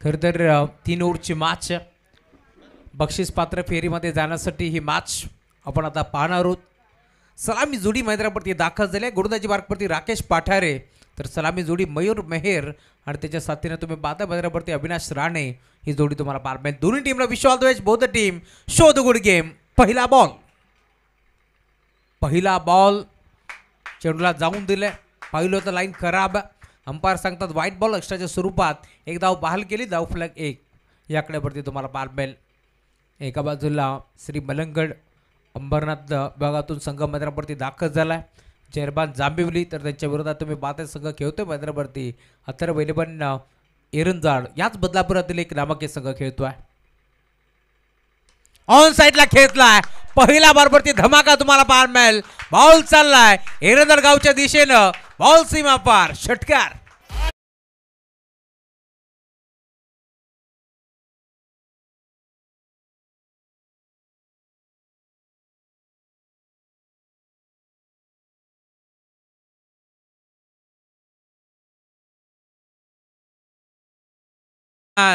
खरं तर 3 ओव्हरची मॅच बक्षीस पात्र फेरीमध्ये जाण्यासाठी ही मॅच आपण आता पाहणार आहोत। सलामी जोडी मैदानावरती दाखल झाली गोलंदाजी मार्गवरती राकेश पाठारे तर सलामी जोडी मयूर मेहर आणि त्याच्या साथीने तुम्ही पाहता मैदानावरती अविनाश राणे ही जोडी तुम्हाला पाहायला मिळेल। दोन्ही टीमला wish all the best both the team show the good game. पहिला बॉल चेंडूला जाऊन दिले पाहिलं होतं लाईन खराब अंपायर सांगतात व्हाईट बॉल एक्स्ट्राच्या स्वरूपात एक धाव बहाल केली धाव फलक 1 या आकड्यावरती तुम्हाला पाहायला मिळेल। एका बाजूला श्री मलंगड अंबरनाथ विभागातून संघ मैदानावरती दाखल झालाय जयरबान जांभिवली तर त्यांच्या विरोधात तुम्ही पाहता संघ खेळतोय मैदानावरती अथर्व वेलेबन एरंजाड याच बदलापुरातील एक नामांकित संघ खेळतोय। ऑन साइडला खेचलाय पहिला बॉलवरती धमाका तुम्हाला पाहायला मिळेल। बॉल चाललाय एरंजाड गावच्या दिशेनं बॉल सीमा पार षटकार।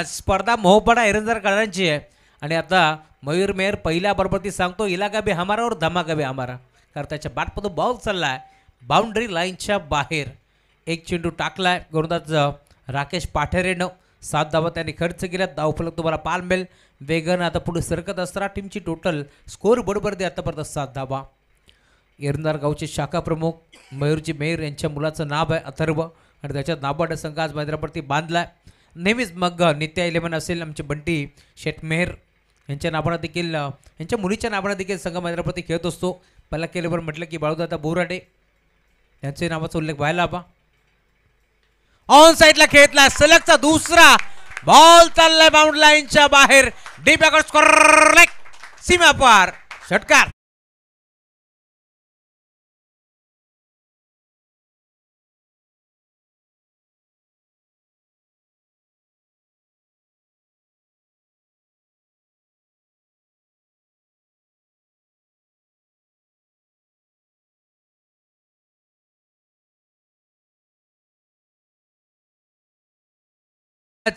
स्पर्धा मोहपडा एरंजाड काढायची आहे आणि आता मयूर मेहर पहिल्या बरोबरती सांगतो इलाका भी हमारा और धमाका भी हमारा कारण त्याच्या बॅटमधून बॉल चाललाय बाउंड्री लाईनच्या बाहेर एक चेंडू टाकलाय गोलंदाज राकेश पाठरेनं 7 धावा त्यांनी खर्च केल्या धावफलक तुम्हाला पाहायला मिळेल। वेगन आता पुढे सरकत असताना टीमची टोटल स्कोर बरोबर दे आतापर्यंत 7 धावा। एरंजाड गावचे शाखा प्रमुख मयूरजी मेहर यांच्या मुलाचं नाव आहे अथर्व आणि त्याच्या नाबाड संघ आज मैदानावरती बांधलाय। नेहमीच मग नित्या 11 असेल आमचे बंटी शेठ मेहर यांच्या नावानं देखील यांच्या मुलीच्या नावानं देखील संघ मैदानावरती खेळत असतो। पहिला केल्यावर म्हटलं की बाळूदादा बोराडे यांच्या नावाचा उल्लेख व्हायला हवा। ऑन साइडला खेळतला सलगचा दुसरा बॉल चाललाय बाउंड्री लाईनच्या बाहेर डीप अकॉर्ड स्कोर सीमा पार षटकार।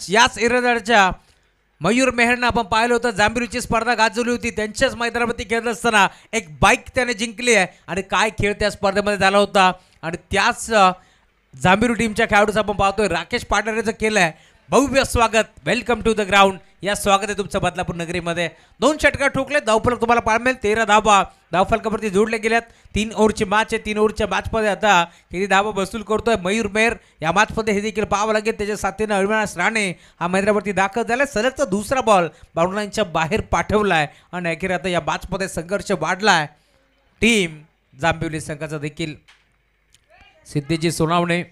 याच एरंजाडच्या मयूर मेहरनं आपण पाहिलं होतं जांभिवलीची स्पर्धा गाजवली होती त्यांच्याच मैदानावरती खेळत असताना एक बाईक त्याने जिंकली आहे आणि काय खेळ त्या स्पर्धेमध्ये झाला होता आणि त्याच जांभिवली टीमच्या खेळाडूचं आपण पाहतोय राकेश पाठारेचं केलं आहे भव्य स्वागत वेलकम टू द ग्राउंड। या स्वागत आहे तुमचं बदलापूर नगरीमध्ये। 2 षटकार ठोकले धावफलक तुम्हाला पाहायला मिळेल 13 धावा धावफलकावरती जोडले गेल्यात। 3 ओव्हरची मॅच आहे 3 ओव्हरच्या मॅचमध्ये आता किती धावा वसूल करतोय मयूर मेहर या मॅचमध्ये हे देखील पाहावं लागेल। त्याच्या साथीनं अविनाश राणे हा मैदानावरती दाखल झाला सलगचा दुसरा बॉल बाउंड्री लाईनच्या बाहेर पाठवलाय आणि अखेर आता या मॅचमध्ये संघर्ष वाढलाय। टीम जांभिवली संघाचा देखील सिद्धेजी सोनावणे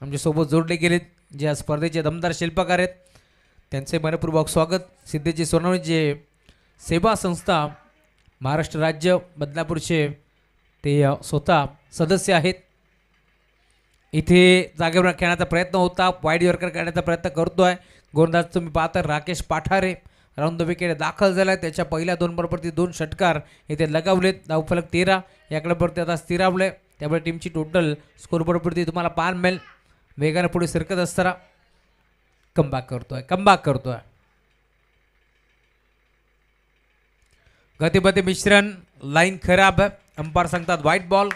आमच्यासोबत जोडले गेलेत जे या स्पर्धेचे दमदार शिल्पकार आहेत त्यांचे मनपूर्वक स्वागत। सिद्धेजी सोनावणे जे सेवा संस्था महाराष्ट्र राज्य बदलापूरचे ते स्वतः सदस्य आहेत। इथे जागेवर खेळण्याचा प्रयत्न होता वाईड यॉर्कर करण्याचा प्रयत्न करतोय गोलंदाज तुम्ही पाहता Rakesh Pathare round the wicket दाखल झाला त्याच्या पहिल्या 2 बॉलवरती 2 षटकार इथे लगावलेत धावफलक 13 याकडे परत आता स्थिरावले त्यामुळे टीमची टोटल स्कोर बरोबरती तुम्हाला पाहायला मिळेल। वेगाने पुढे सरकत असताना कमबॅक करतोय गतिमती मिश्रण लाईन खराब अंपायर सांगतात व्हाईट बॉल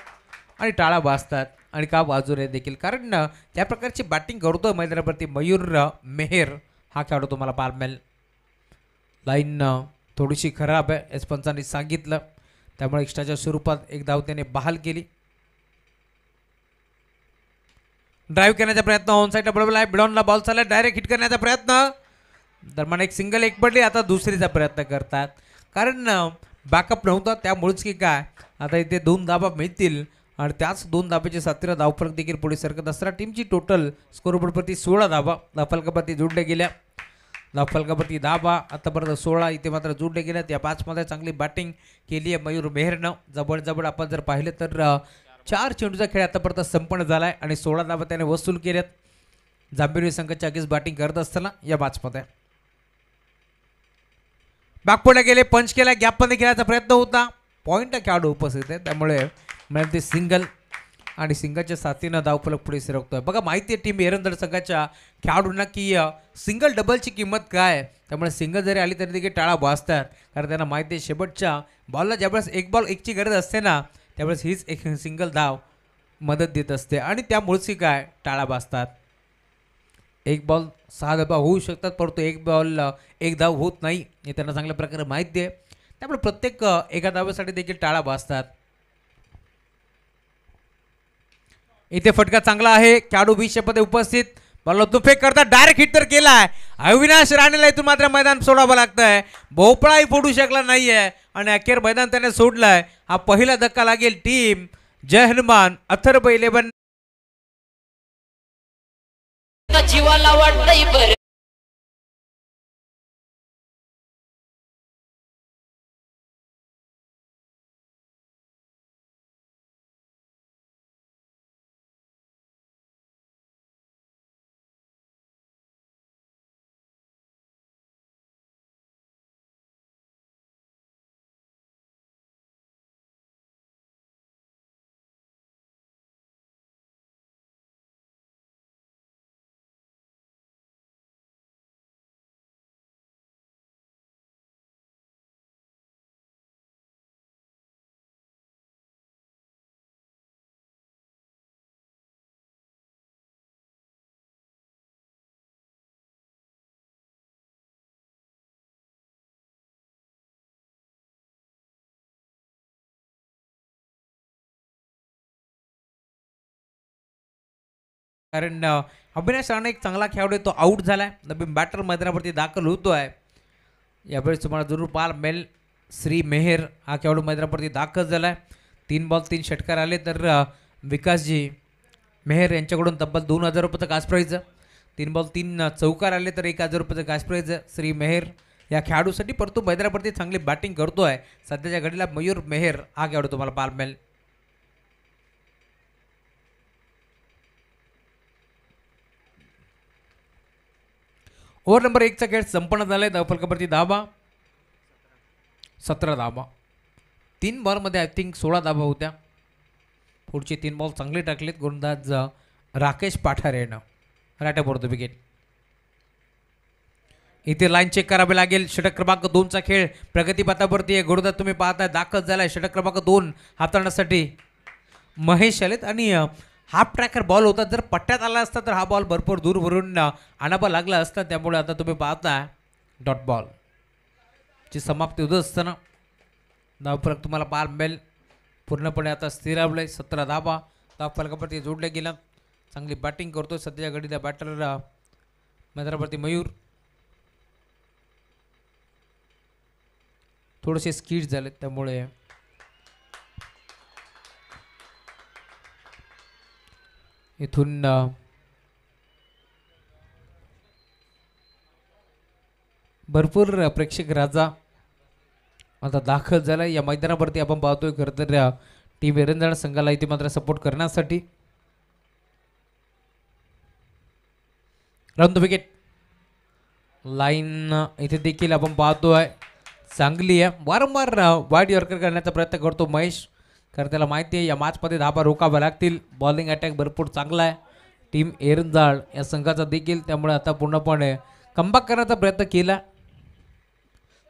आणि टाळा वाजतात आणि का वाजू नये देखील कारण त्या प्रकारची बॅटिंग करतोय मैदानावरती मयूर मेहर हा खेळाडू तुम्हाला पाहायला मिळेल। लाईन थोडीशी खराब आहे एस पंचांनी सांगितलं त्यामुळे एक्स्ट्राच्या स्वरूपात एक धाव त्याने बहाल केली। ड्राइव्ह करण्याचा प्रयत्न ऑन साइडला बरोबर आहे बिडॉनला बॉल चालला डायरेक्ट हिट करण्याचा प्रयत्न दरम्यान एक सिंगल एक पडली आता दुसरीचा प्रयत्न करतात कारण बॅकअप नव्हता त्यामुळेच की काय आता इथे 2 धावा मिळतील आणि त्याच 2 धाब्याचे 17 धावफलक देखील पुढे सरकत असताना टीमची टोटल स्कोरबोर्डवरती 16 धावा धावफलकावरती जोडल्या गेल्या धावफलकावरती धावा आतापर्यंत 16 इथे मात्र जोडले गेल्यात। या 5 मध्ये चांगली बॅटिंग केली आहे मयूर मेहरनं जवळ आपण जर पाहिलं तर 4 चेंडूचा खेळ आतापर्यंत संपन्न झालाय आणि 16 धावा त्याने वसूल केल्यात जांभिवली संघाच्या अगेन्स्ट बॅटिंग करत असताना या मॅचमध्ये बॅकपुढे गेले पंच केला गॅपमध्ये खेळायचा प्रयत्न होता पॉइंट खेळाडू उपस्थित आहे त्यामुळे ते सिंगल आणि सिंगलच्या साथीनं धावफलक पुढे सरकतोय. बघा माहिती आहे टीम एरंदळ संघाच्या खेळाडूंना की सिंगल डबलची किंमत काय आहे. त्यामुळे सिंगल जरी आली तरी देखील टाळा भासतात, कारण त्यांना माहिती आहे शेवटच्या बॉलला ज्यावेळेस एक बॉल एकची गरज असते ना, त्यावेळेस हीच एक सिंगल धाव मदत देत असते आणि त्यामुळेच काय टाळा भासतात. एक बॉल 6 धावा होऊ शकतात, परंतु एक बॉल एक धाव होत नाही हे त्यांना चांगल्या प्रकारे माहिती आहे. त्यामुळे प्रत्येक एका धावेसाठी देखील टाळा भासतात. इथे फटका चांगला आहे. खेळाडू 20 मध्ये उपस्थित. बॉल फेक करतात, डायरेक्ट हिट तर केलाय. अविनाश राणेला इथून मात्र मैदान सोडावं लागतंय. भोपळाही फोडू शकला नाहीये आणि अखेर मैदान त्याने सोडलंय. हा पहिला धक्का लागेल टीम जय हनुमान अथर्व 11 जीवाला वाटतंय बरं. कारण अविनाश राणे एक चांगला खेळाडू आहे, तो आऊट झालाय. नवीन बॅटर मैदानावरती दाखल होतो आहे. यावेळेस तुम्हाला जरूर पाहाल मेल श्री मेहर हा खेळाडू मैदानावरती दाखल झालाय. 3 बॉल 3 षटकार आले तर विकासजी मेहर यांच्याकडून तब्बल 2000 रुपयाचं कास प्राईज. 3 बॉल 3 चौकार आले तर 1000 रुपयाचं कास प्राईज श्री मेहर या खेळाडूसाठी. परंतु मैदानावरती चांगली बॅटिंग करतोय सध्याच्या घडीला मयूर मेहर हा खेळाडू तुम्हाला पाहाल मिळेल. ओव्हर नंबर 1चा खेळ संपन्न झालाय. धावफलकावरती धावा 17 धावा. 3 बॉलमध्ये आय थिंक 16 धावा होत्या. पुढचे 3 बॉल चांगले टाकलेत गोलंदाज राकेश पाठारे यानं. राट्या पडतो विकेट. इथे लाईन चेक करावी लागेल. षटक क्रमांक 2चा खेळ प्रगतीपथावरती आहे. गोलंदाज तुम्ही पाहताय दाखल झालाय. षटक क्रमांक 2 हाताळण्यासाठी महेश आलेत आणि हाफ ट्रॅकर बॉल होता. जर पट्ट्यात आला असता तर हा बॉल भरपूर दूरवरून आणावा लागला असता. त्यामुळे आता तुम्ही पाहताय डॉट बॉल ची समाप्ती होत असताना धावफलक तुम्हाला पाहायला मिळेल. पूर्णपणे आता स्थिरावलंय. 17 धावा धावफलकावरती जोडल्या गेला. चांगली बॅटिंग करतोय सध्याच्या घडीला बॅटर मैदानावरती मयूर. थोडेसे स्किड झालेत त्यामुळे इथून भरपूर प्रेक्षक राजा आता दाखल झाला या मैदानावरती. आपण पाहतोय खरं तर टीम एरंदळ संघाला इथे मात्र सपोर्ट करण्यासाठी. Round the wicket. लाईन इथे देखील आपण पाहतोय चांगली आहे. वारंवार वाईड यॉर्कर करण्याचा प्रयत्न करतो महेश, कारण त्याला माहिती आहे या मॅचमध्ये धाबा रोखाव्या लागतील. बॉलिंग अटॅक भरपूर चांगला आहे टीम एरंदळ या संघाचा देखील. त्यामुळे आता पूर्णपणे कमबॅक करण्याचा प्रयत्न केला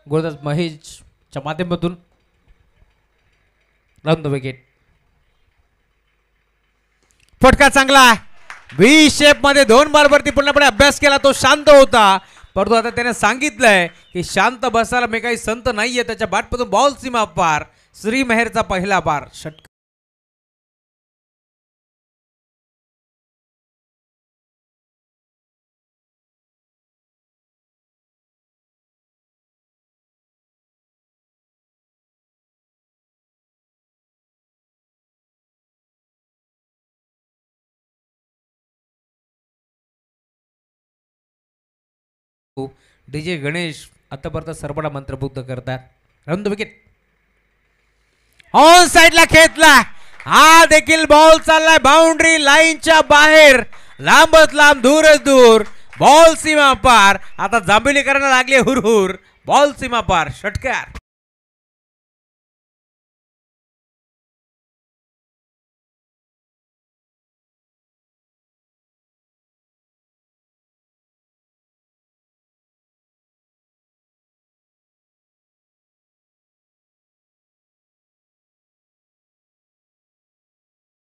गोलंदाज महेशच्या माध्यमातून. Round the wicket. फटका चांगला. व्ही शेप मध्ये 2 बॉलवरती पूर्णपणे अभ्यास केला. तो शांत होता, परंतु आता त्याने सांगितलंय की शांत बसायला मी काही संत नाहीये. त्याच्या बॅटमधून बॉल सीमा पार. श्री मेहरचा पहिला बार षटकार. डीजे गणेश आतापर्यंत सर्वांना मंत्रमुग्ध करतात. Round the wicket. ऑन साइडला खेचला. हा देखील बॉल चाललाय बाउंड्री लाईनच्या बाहेर. लांबच लांब दूरच दूर. बॉल सीमा पार. आता जांभीली करायला लागले हुरहुर. बॉल सीमा पार षटकार.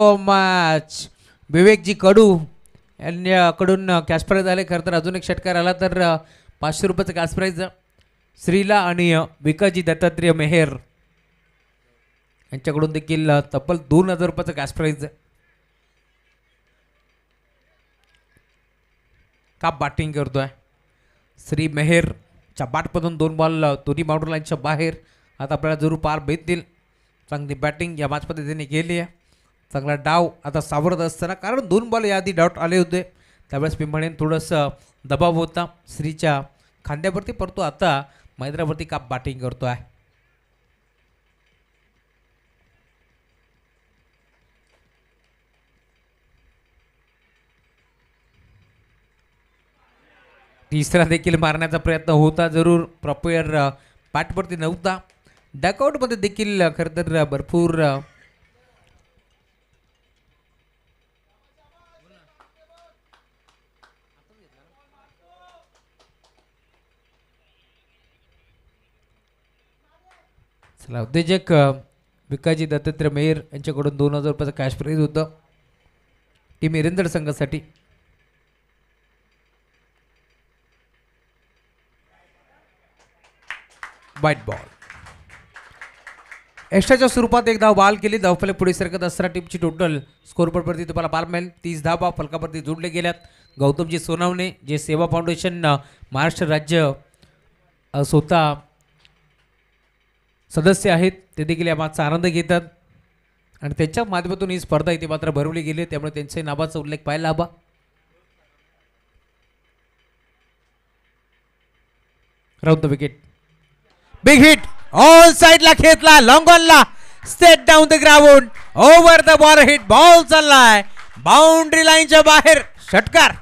मॅच विवेकजी कडू यांच्याकडून कॅश प्राईज आले. खरं तर अजून एक षटकार आला तर 500 रुपयाचं कॅश प्राईज श्रीला आणि विकाजी दत्तात्रेय मेहेर यांच्याकडून देखील तब्बल 2000 रुपयाचं कॅश प्राईज. का बॅटिंग करतोय श्री मेहेरच्या बॅटमधून 2 बॉल दोन्ही बाउंड्री लाईनच्या बाहेर. आता आपल्याला जरूर पार भेटतील. चांगली बॅटिंग या मॅचमध्ये त्यांनी केली आहे. चांगला डाव आता सावरत असताना, कारण 2 बॉल याआधी डाऊट आले होते त्यावेळेस मी म्हणेन थोडंसं दबाव होता श्रीच्या खांद्यावरती, परंतु आता मैदानावरती का बॅटिंग करतो आहे. तिसरा देखील मारण्याचा प्रयत्न होता, जरूर प्रॉपर बॅटवरती नव्हता. डकआउटमध्ये देखील खरं तर भरपूर चला उद्योजक विकाजी दत्तात्रय मेहर यांच्याकडून 2000 रुपयाचं कॅश प्राईज होतं टीम एरंदड संघासाठी. वाईट बॉल एक्स्ट्राच्या स्वरूपात एक धाव बॉल केली. धावफले पुढे सरकत असताना टीमची टोटल स्कोरबोर्डवरती तुम्हाला पाहायला मिळेल 30 धावा फलकावरती जोडले गेल्यात. गौतमजी सोनावणे जे सेवा फाउंडेशन महाराष्ट्र राज्य स्वतः सदस्य आहेत ते देखील या मागचा आनंद घेतात आणि त्यांच्या माध्यमातून ही स्पर्धा इथे मात्र भरवली गेली, त्यामुळे त्यांच्या नावाचा उल्लेख पाहायला हवा. Round the wicket, big hit all साइडला खेचला, लॉंग ऑनला straight down the ground, over the ball hit, ball चाललाय बाउंड्री लाईनच्या बाहेर, षटकार.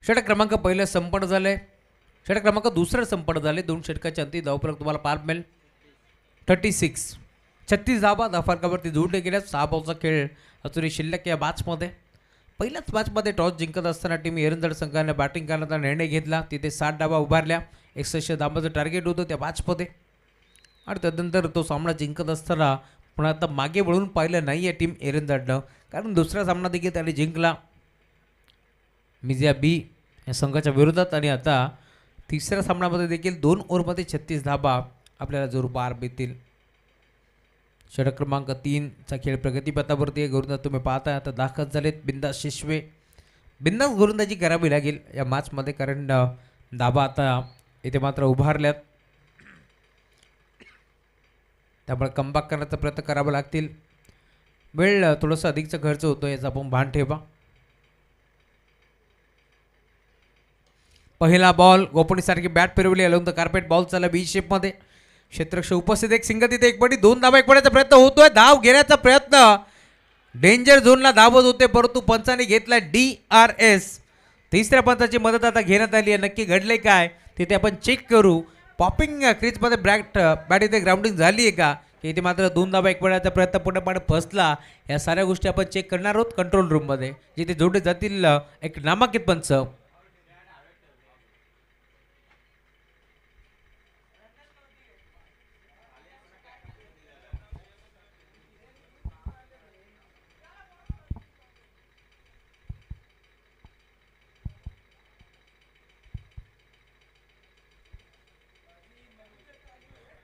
षटक क्रमांक पहिलं संपन्न झालंय, षटक क्रमांक दुसरं संपन्न झाले. 2 षटकाच्या अंती धावफलक तुम्हाला पाहायला मिळेल 36. 36 धावा धावफलकावरती जोडले गेल्या. 6 बॉलचा खेळ अजूनही शिल्लक या मॅचमध्ये. पहिल्याच मॅचमध्ये टॉस जिंकत असताना टीम एरंदड संघाने बॅटिंग करण्याचा निर्णय घेतला. तिथे 60 धावा उभारल्या. 61 धावांचं टार्गेट होतं त्या मॅचमध्ये आणि त्यानंतर तो सामना जिंकत असताना पण आता मागे वळून पाहिलं नाही आहे टीम एरंदडनं, कारण दुसरा सामना देखील त्याने जिंकला मिझिया बी या संघाच्या विरोधात आणि आता तिसऱ्या सामन्यामध्ये देखील 2 ओव्हरमध्ये 36 धावा आपल्याला जरूर पार भेटतील. षटक क्रमांक 3चा खेळ प्रगतीपथावरती आहे. गोलंदाज तुम्ही पाहताय आता दाखल झालेत बिंदास शिशवे. बिंदास गोलंदाजी करावी लागेल या मॅचमध्ये, कारण धावा आता इथे मात्र उभारल्यात, त्यामुळे कमबॅक करण्याचा प्रयत्न करावा लागतील. वेळ थोडंसं अधिकचा खर्च होतो याचा आपण भान ठेवा. पहिला बॉल गोपनीसारखी बॅट फिरवली अलॉंग द कार्पेट, बॉल चालला बी शेपमध्ये. क्षेत्ररक्षक उपस्थित, एक सिंगल तिथे एक बडी, 2 धावा एक पडायचा प्रयत्न होतोय, धाव घेण्याचा प्रयत्न, डेंजर झोनला धावत होते परंतु पंचाने घेतला DRS. तिसऱ्या पंचाची मदत आता घेण्यात आली आहे. नक्की घडले काय तिथे आपण चेक करू. पॉपिंग क्रीजमध्ये बॅट इथे ग्राउंडिंग झाली आहे का, इथे मात्र 2 धावा एक पडायचा प्रयत्न पूर्णपणे फसला. या साऱ्या गोष्टी आपण चेक करणार आहोत कंट्रोल रूममध्ये, जिथे जोडले जातील एक नामांकित पंच.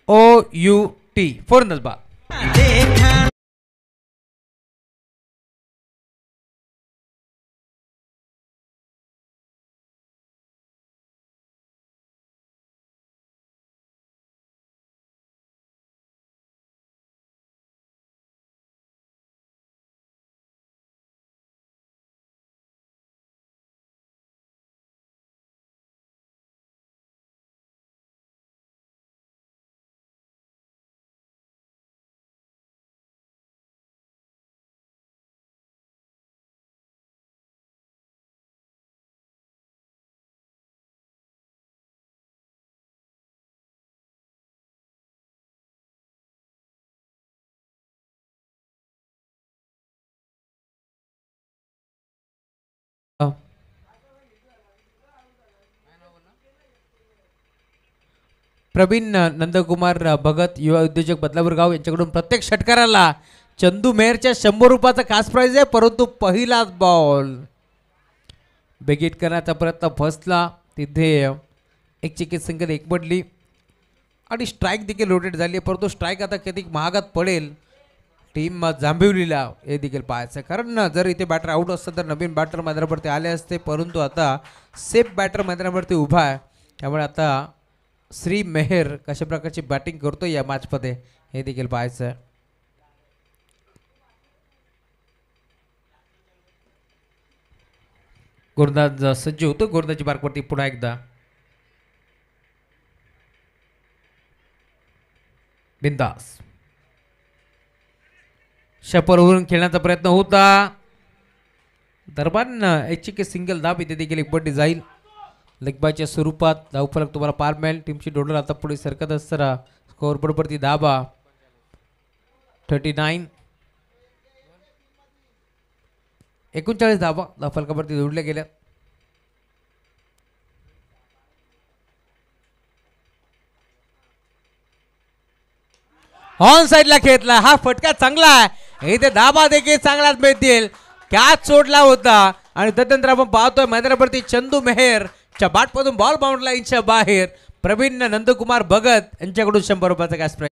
OUT 4 नजबा. प्रवीण नंदकुमार भगत युवा उद्योजक बदलापूर गाव यांच्याकडून प्रत्येक षटकाराला चंदू मेहरच्या 100 रुपयाचा खास प्राइज आहे, परंतु पहिलाच बॉल बेगीट करण्याचा प्रयत्न फसला, तिथे एक चिकित संख्येत एक पडली आणि स्ट्राईक देखील रोटेट झाली, परंतु स्ट्राईक आता किती महागात पडेल टीम जांभिवलीला हे देखील पाहायचं आहे. कारण जर इथे बॅटर आउट असतं तर नवीन बॅटर मैदानावरती आले असते, परंतु आता सेफ बॅटर मैदानावरती उभा आहे, त्यामुळे आता श्री मेहर कशा प्रकारची बॅटिंग करतो या मॅचमध्ये हे देखील पाहायचं आहे. गोलंदाज सज्ज होतो, गोलंदाजी मार्कवरती पुन्हा एकदा बिंदास शपरवरून खेळण्याचा प्रयत्न होता, दरम्यान एक सिंगल धाब इथे देखील एक बड्डी जाईल. लेगबायच्या स्वरूपात धावफलक तुम्हाला पार मिळेल. टीमची टोटल आता पुढे सरकत असताना स्कोअरबोर्डवरती धाबा 39, 39 धाबा धावफलकावरती जोडल्या गेल्या. ऑन साईडला खेळला, हा फटका चांगला आहे, इथे धाबा देखील चांगलाच मिळतील. कॅच सोडला होता आणि तदनंतर आपण पाहतोय मैदानावरती चंदू मेहरच्या बॅटमधून बॉल बाउंड लाईनच्या बाहेर. प्रवीण नंदकुमार भगत यांच्याकडून 100 रुपयाचा कॅश प्राइज.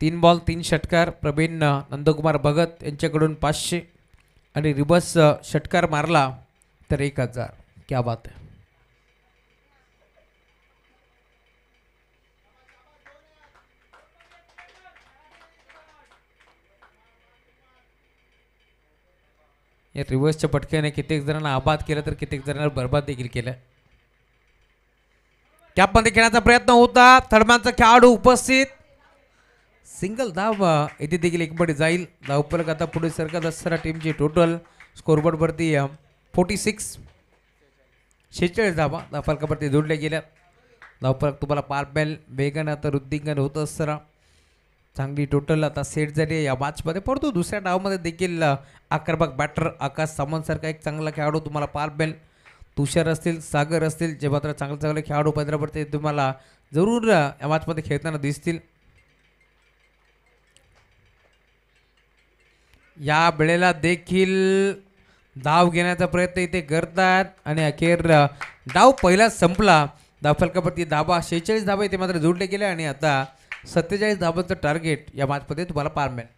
तीन बॉल 3 षटकार प्रवीण नंदकुमार भगत यांच्याकडून 500 आणि रिवर्स षटकार मारला तर 1000. क्या बात आहे. या रिव्हर्सच्या पटक्याने कित्येक जणांना आबाद केलं तर कित्येक जणांना बरबाद देखील केलं. कॅपमध्ये खेळण्याचा प्रयत्न होता, थर्डमॅनचा खेळाडू उपस्थित, सिंगल धाव इथे देखील एक बडी जाईल. धावफलक आता पुढे सरकत असताना टीमची टोटल स्कोरबोर्डवरती 46, 46 धावा धावफलकावरती जोडल्या गेल्या. धावफलक तुम्हाला पार मिळेल. वेगानं आता वृद्धिंगन होत असताना चांगली टोटल आता सेट झाली या मॅचमध्ये, परंतु दुसऱ्या डावमध्ये देखील आक्रमक बॅटर आकाश सामंतसारखा एक चांगला खेळाडू तुम्हाला पार मिळेल. तुषार असतील, सागर असतील, जे मात्र चांगले चांगले खेळाडू पैदरावरती तुम्हाला जरूर या मॅचमध्ये खेळताना दिसतील. या वेळेला देखील धाव घेण्याचा प्रयत्न इथे करतात आणि अखेर डाव पहिला संपला. धावफलकावरती धाबा 46 धाबा इथे मात्र जोडले गेले आणि आता 47 धाबांचं टार्गेट या मॅचमध्ये तुम्हाला पार मिळेल.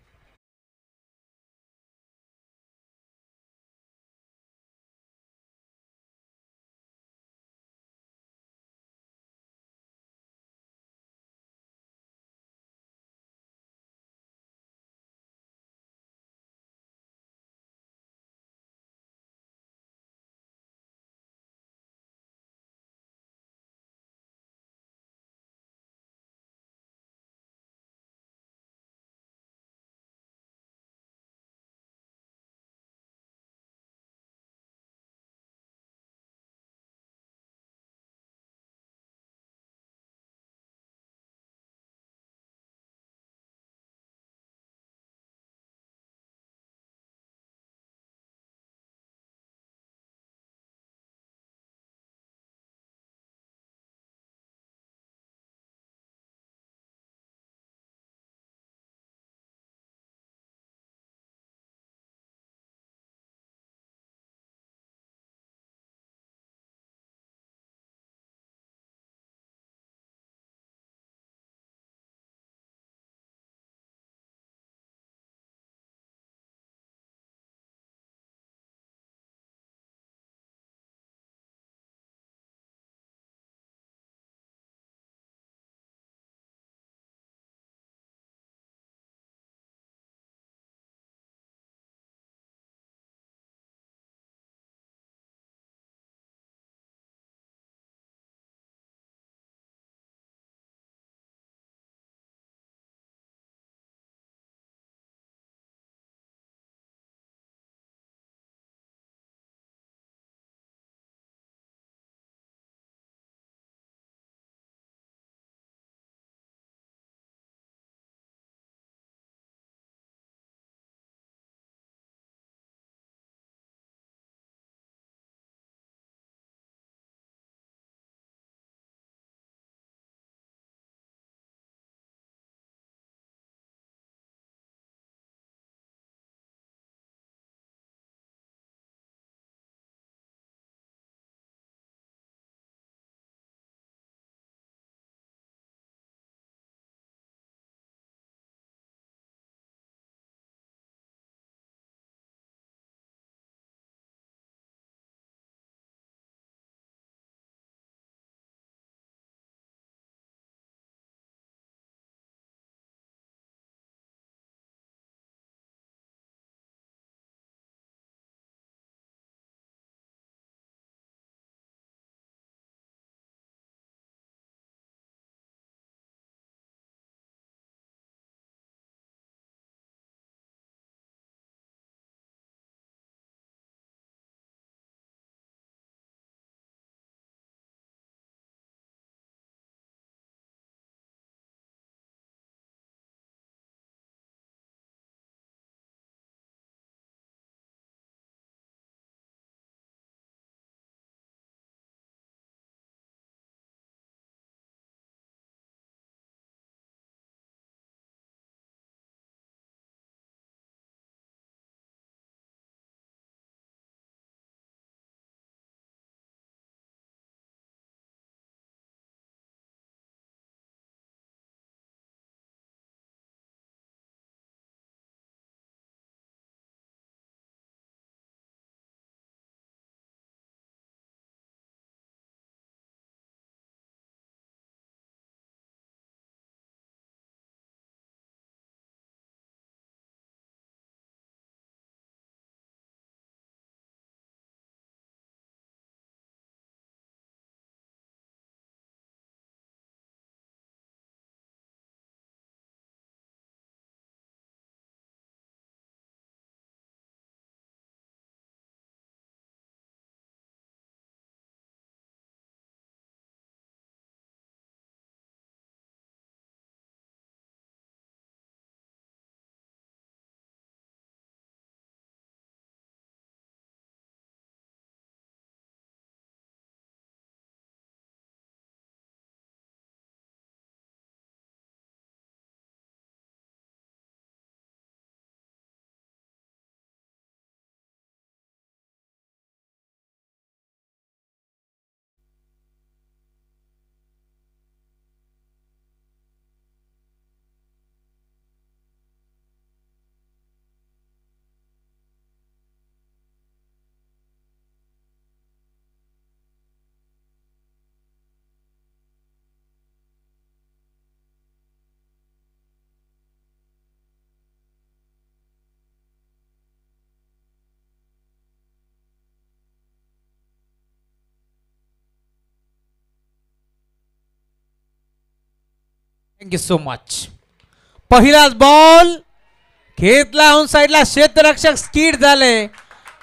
Thank you so much. पहिलाच बॉल घेतला ऑन साइडला, क्षेत्ररक्षक स्किड झाले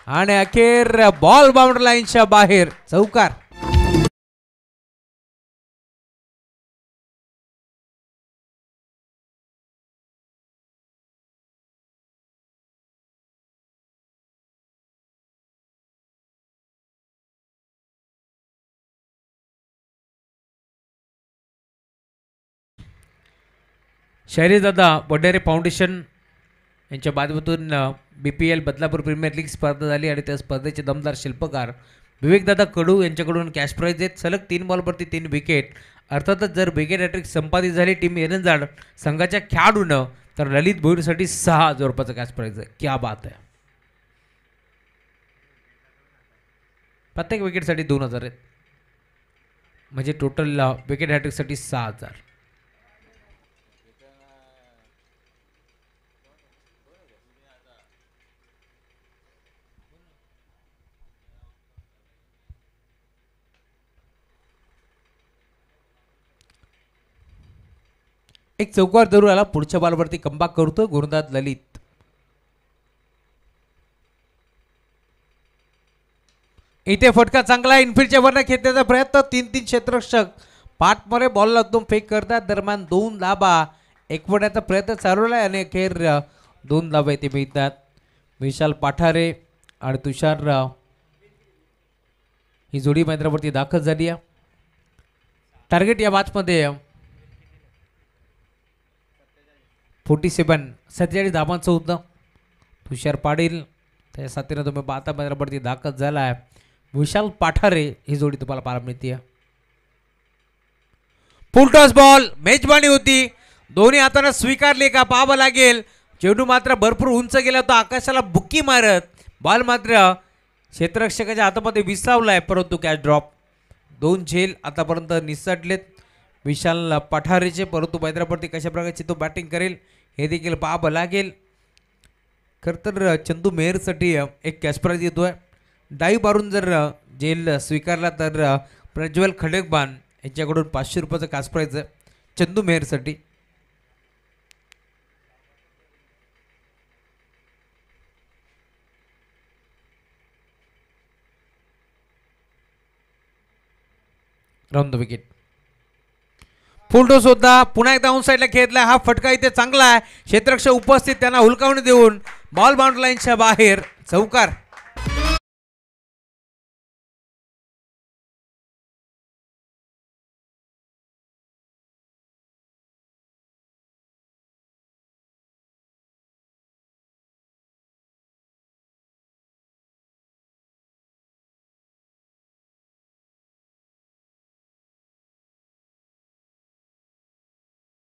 आणि अखेर बॉल बाउंड्री लाईनच्या बाहेर. चौकार. शैलेशदादा वडेरे फाउंडेशन यांच्या माध्यमातून BPL बदलापूर प्रीमियर लीग स्पर्धा झाली आणि त्या स्पर्धेचे दमदार शिल्पकार विवेकदादा कडू यांच्याकडून कॅश प्राईज आहेत. सलग 3 बॉलवरती 3 विकेट. अर्थातच जर विकेट हॅट्रिक संपादित झाली टीम एरंजाड संघाच्या खेळाडूनं तर ललित भोईरसाठी 6,000 रुपयाचा कॅश प्राईज आहे. क्या बात आहे. प्रत्येक विकेटसाठी 2,000 आहेत, म्हणजे टोटल विकेट हॅट्रिकसाठी 6,000. एक चौकार धरून आला, पुढच्या बॉलवरती कमबॅक करतो गुरुदास ललित. इथे फटका चांगला इनफिल्डच्या वरनं खेळण्याचा प्रयत्न. 3-3 क्षेत्ररक्षक पाठमध्ये बॉलला एकदम फेक करतात. दरम्यान 2 धाबा एकवटण्याचा प्रयत्न चालवला आहे आणि अखेर 2 धाबा इथे मिळतात. विशाल पाठारे आणि तुषार ही जोडी मैदानावरती दाखल झाली आहे. टार्गेट या मॅचमध्ये 47 धाबांचं होतं. तुषार पाटील त्या साथीनं तुम्ही पाहता मैदानावरती दाखल झाला आहे. विशाल पाठारे ही जोडी तुम्हाला पाहायला मिळते. फुल टॉस बॉल मेजबानी होती, दोन्ही हाताने स्वीकारली का पाहावं लागेल. चेंडू मात्र भरपूर उंच गेला होता, आकाशाला बुक्की मारत बॉल मात्र क्षेत्ररक्षकाच्या हातामध्ये विसावलाय, परंतु कॅच ड्रॉप. 2 झेल आतापर्यंत निसटलेत विशाल पठारेचे, परंतु मैदानावरती कशा प्रकारची तो बॅटिंग करेल हे देखील पाहावं लागेल. खरं तर चंदू मेहरसाठी एक कॅश प्राईज येतोय. डाईव्ह मारून जर झेल स्वीकारला तर प्रज्वल खडकबान यांच्याकडून 500 रुपयाचं कॅश प्राईज आहे चंदू मेहरसाठी. Round the wicket. Full toss होता, पुन्हा एकदा ऑन साइडला खेळला. हा फटका इथे चांगला आहे, क्षेत्ररक्षक उपस्थित त्यांना हुलकावणी देऊन बॉल बाउंड्री लाईनच्या बाहेर. चौकार.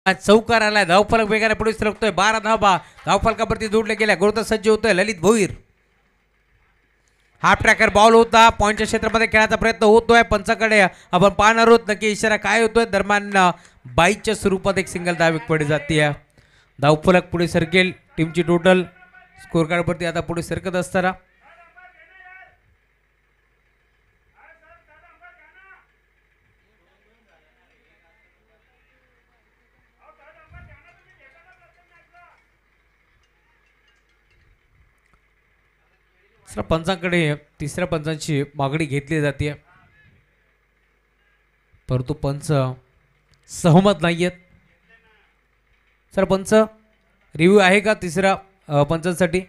चौकार आलाय, धावफलक वेगाने पुढे सरकतोय. 12 धावा धावफलकावरती जोडले गेल्या. गुरुदास सज्ज होतोय ललित भोईर. हाफ ट्रॅकर बॉल होता, पॉईंटच्या क्षेत्रामध्ये खेळायचा प्रयत्न होतोय. पंचाकडे आपण पाहणार आहोत नक्की इशारा काय होतोय. दरम्यान बाईकच्या स्वरूपात एक सिंगल धाव पुढे जाते. धावफलक पुढे सरकेल. टीमची टोटल स्कोर कार्डवरती आता पुढे सरकत असताना पंचांकडे तिसऱ्या पंचांची मागणी घेतली जाते, परंतु पंच सहमत नाहीयेत. सर पंच रिव्ह्यू आहे का तिसऱ्या पंचांसाठी?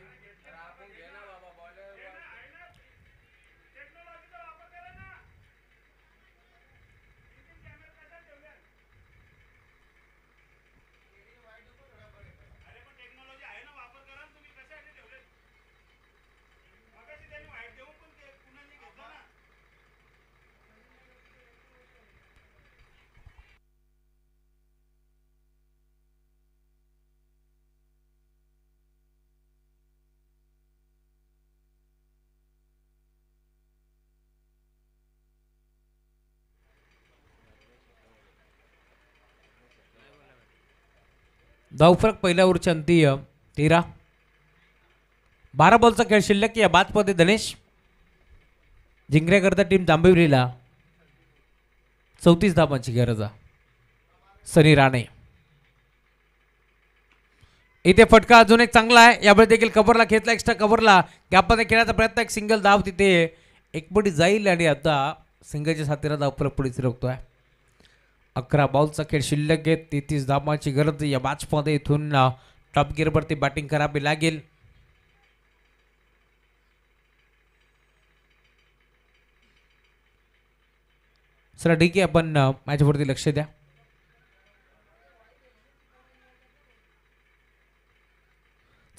धावफरक पहिल्या ओव्हरच्या अंती 13. 12 बॉलचा खेळ शिल्लक. या बादमध्ये धनेश जिंकण्याकरता टीम जांभेवलीला 34 धावांची गरज आहे. सनी राणे इथे फटका अजून एक चांगला आहे, यावेळी देखील कव्हरला घेतला, एक्स्ट्रा कव्हरला गॅपमध्ये खेळण्याचा प्रयत्न, एक सिंगल धाव तिथे एक पटी जाईल आणि आता सिंगलच्या साथीला धाव परत पुढे रोखतोय. 11 बॉलचा खेळ शिल्लक घेत 33 धावांची गरज या मॅचमध्ये. इथून टॉप गिअरवरती बॅटिंग करावी लागेल. चला ठीक आहे, आपण मॅचवरती लक्ष द्या.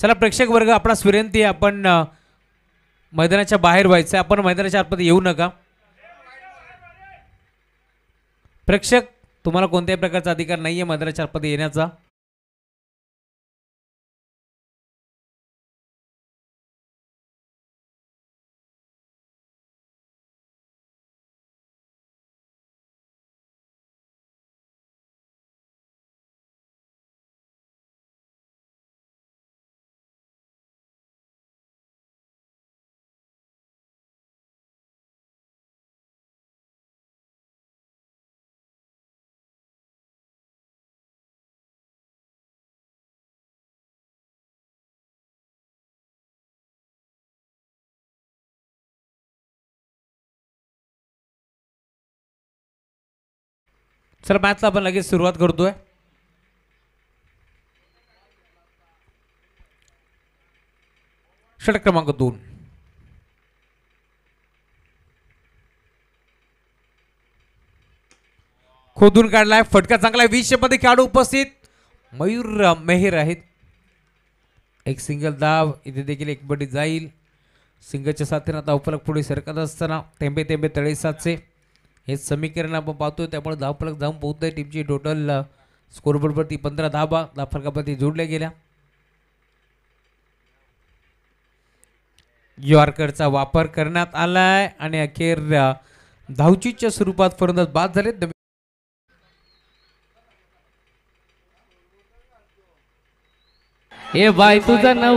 चला प्रेक्षक वर्ग, आपला विनंती आहे, आपण मैदानाच्या बाहेर व्हायचं, आपण मैदानाच्या आतमध्ये येऊ नका. प्रेक्षक, तुम्हाला कोणत्याही प्रकारचा अधिकार नाही आहे मैदानाच्या आतमध्ये येण्याचा. चला मॅचला आपण लगेच सुरुवात करतोय. षटक क्रमांक 2. खोदून काढलाय, फटका चांगला, 20 मध्ये खेळाडू उपस्थित मयूर मेहर आहेत. एक सिंगल धाव, इथे देखील एक बडी जाईल. सिंगलच्या साथीने आता उपलक पुढे सरकत असताना थेंबे थेंबे तळे साचे हे समीकरण आपण पाहतोय, त्यामुळे धावफलक जाऊन पोहोचतोय. टीमची टोटल स्कोरबोर्डवरती 15 धावा धावफलकावरती जोडल्या गेल्या. यॉर्करचा वापर करण्यात आलाय आणि अखेर धावचीच्या स्वरूपात फलंदाज बाद झाले. ए बाय तुझं नाव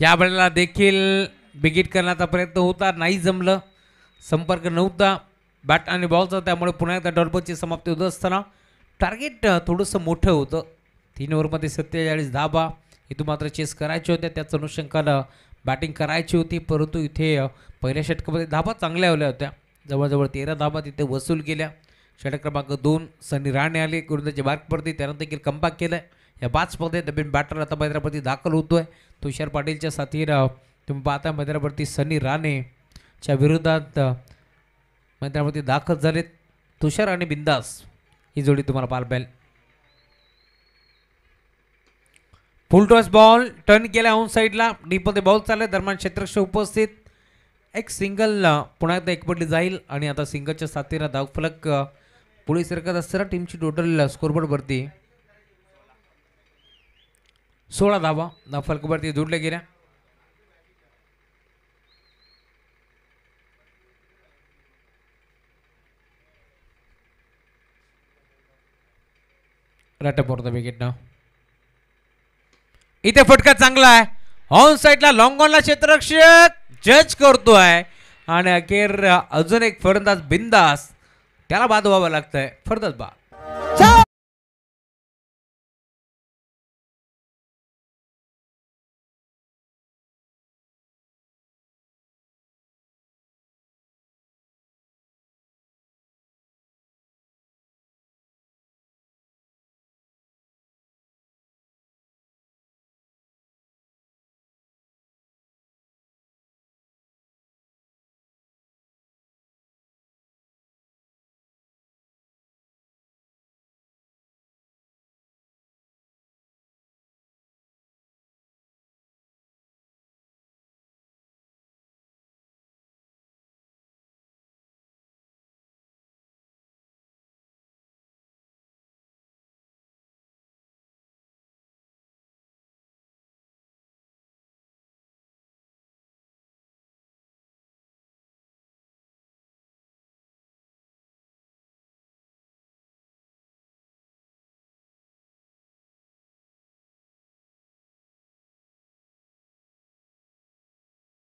या वेळेला देखील बिगिट करण्याचा प्रयत्न होता, नाही जमलं, संपर्क नव्हता बॅट आणि बॉलचा, त्यामुळे पुन्हा एकदा डॉल्बलची समाप्ती होत असताना टार्गेट थोडंसं मोठं होतं. 3 ओव्हरमध्ये 47 धावा इथून मात्र चेस करायचे होत्या, त्याच अनुषंगानं बॅटिंग करायची होती, परंतु इथे पहिल्या षटकामध्ये धावा चांगल्या आल्या होत्या, जवळजवळ 13 धावा तिथे वसूल केल्या. षटक क्रमांक 2 सनी राणे आले, गोलंदाजी मार्कवरती, त्यानंतर देखील कमबॅक केलं. या बॅचमध्ये नवीन बॅटर आता मैदानावरती दाखल होतोय. तुषार पाटीलच्या साथीनं तुम्ही पाहता मैदानावरती सनी राणेच्या विरोधात मैदानावरती दाखल झालेत तुषार आणि बिंदास, ही जोडी तुम्हाला पाहायला मिळेल. फुल टॉस बॉल टर्न केला ऑन साईडला, डीपमध्ये बॉल चालले, दरम्यान क्षेत्ररक्षक उपस्थित, एक सिंगल पुन्हा एकदा एकपटली जाईल आणि आता सिंगलच्या साथीनं धावफलक पुढे सरकत असताना टीमची टोटल स्कोरबोर्डवरती 16 धावा धावफलकावरती जोडल्या गेल्या. रॅटअप फॉर द विकेट ना. इथे फटका चांगला आहे, ऑन साईडला लॉंग ऑनला क्षेत्ररक्षक जज करतोय आणि अखेर अजून एक फलंदाज बिंदास, त्याला बाद व्हावं लागतंय, फलंदाज बाद.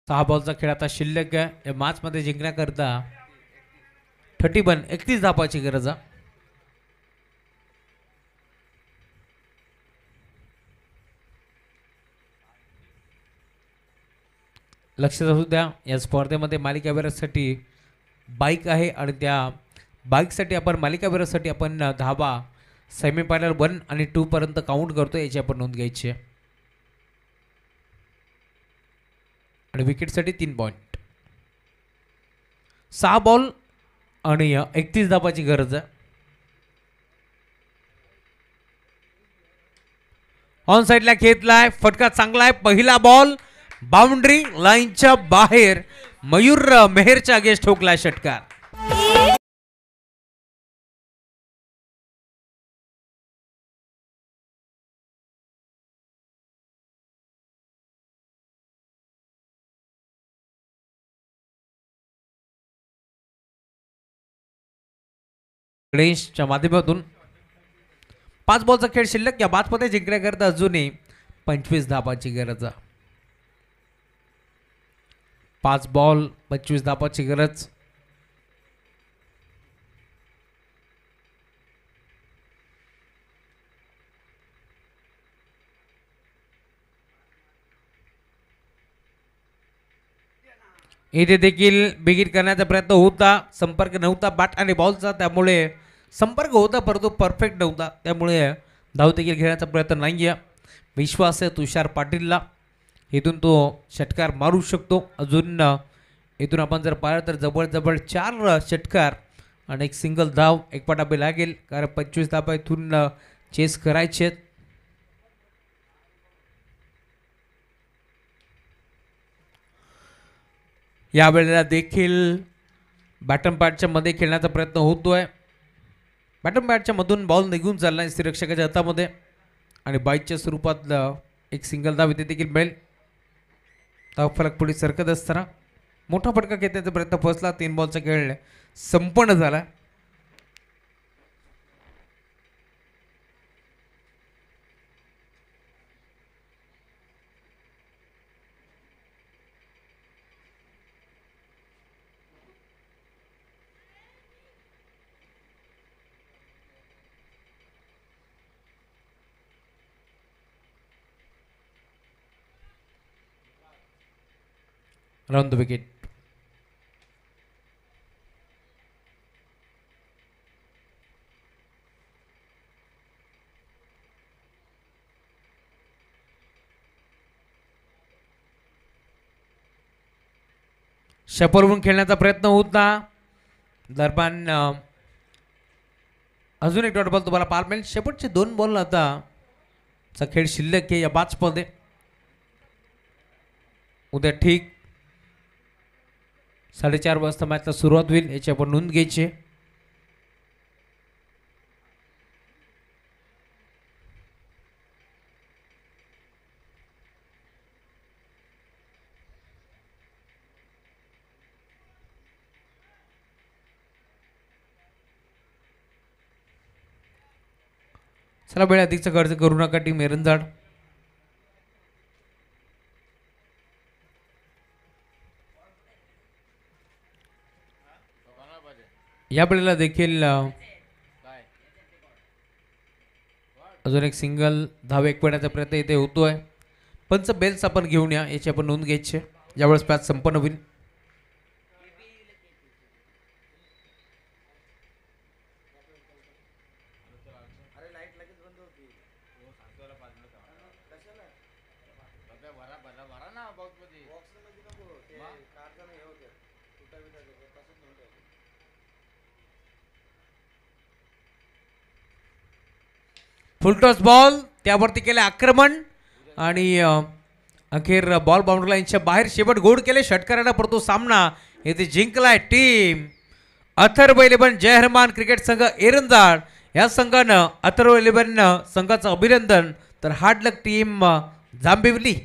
6 बॉलचा खेळ आता शिल्लक आहे. या मॅच मध्ये जिंकण्याकरता 31 धावांची गरज आहे. लक्षात असू द्या या स्पर्धेमध्ये मालिकावीरासाठी बाईक आहे आणि त्या बाईकसाठी आपण मालिकावीरासाठी आपण धावा सेमीफायनल 1 आणि 2 पर्यंत काउंट करतो याची आपण नोंद घ्यायची आहे. आणि विकेटसाठी 3 पॉईंट. 6 बॉल आणि 31 धावांची गरज आहे. ऑन साइडला खेचलाय, फटका चांगला आहे. पहिला बॉल बाउंड्री लाईनच्या बाहेर. मयूर मेहरच्या अगेन्स्ट ठोकलाय षटकार. गणेशच्या माध्यमातून 5 बॉलचा खेळ शिल्लक. या बाद मध्ये जिंकण्याकरता अजूनही 25 धावांची गरज आहे. 5 बॉल 25 धावांची गरज. इथे देखील बिगिट करण्याचा प्रयत्न होता, संपर्क नव्हता बॅट आणि बॉलचा, त्यामुळे संपर्क होता परंतु परफेक्ट नव्हता, त्यामुळे धाव देखील घेण्याचा प्रयत्न नाही आहे. विश्वास आहे तुषार पाटीलला, इथून तो षटकार मारू शकतो. अजून इथून आपण जर पाहिलं तर जवळजवळ 4 षटकार आणि एक सिंगल धाव एक पटाबे लागेल, कारण 25 धावा इथून चेस करायचे आहेत. यावेळेला देखील बॅटम पॅडच्या मध्ये खेळण्याचा प्रयत्न होतोय. बॅटम पॅडच्या मधून बॉल निघून चाललाय श्रीरक्षकाच्या हातामध्ये आणि बाईकच्या स्वरूपात एक सिंगल धाव इथे देखील मिळेल. धाव फलक पुढे सरकत असताना मोठा फटका घेण्याचा प्रयत्न फसला. 3 बॉलचा खेळ संपन्न झाला. Around the wicket. शपलवून खेळण्याचा प्रयत्न होता. दरम्यान अजून एक डॉट बॉल तुम्हाला पाहायला मिळेल. शेवटचे 2 बॉल आता चा खेळ शिल्लक आहे या मॅच मध्ये. उद्या ठीक 4:30 वाजता मॅचला सुरुवात होईल, याची आपण नोंद घ्यायची. चला वेळ अधिकचा खर्च करू नका टीम एरंजाड. या वेळेला देखील अजून एक सिंगल धाव एक पडण्याचा प्रयत्न इथे होतोय. पंच बेल्स आपण घेऊन या, याची आपण नोंद घ्यायची. यावेळेस मॅच संपन्न होईल. फुलटॉस बॉल त्यावरती केले आक्रमण आणि अखेर बॉल बाउंड्री लाईनच्या बाहेर शेवट गोड केले. षटकारांना परतो सामना येथे जिंकलाय टीम अथर्व 11 जय हनुमान क्रिकेट संघ एरंजाड. या संघानं अथर्व 11 संघाचं अभिनंदन. तर हार्ड लक टीम जांभिवली.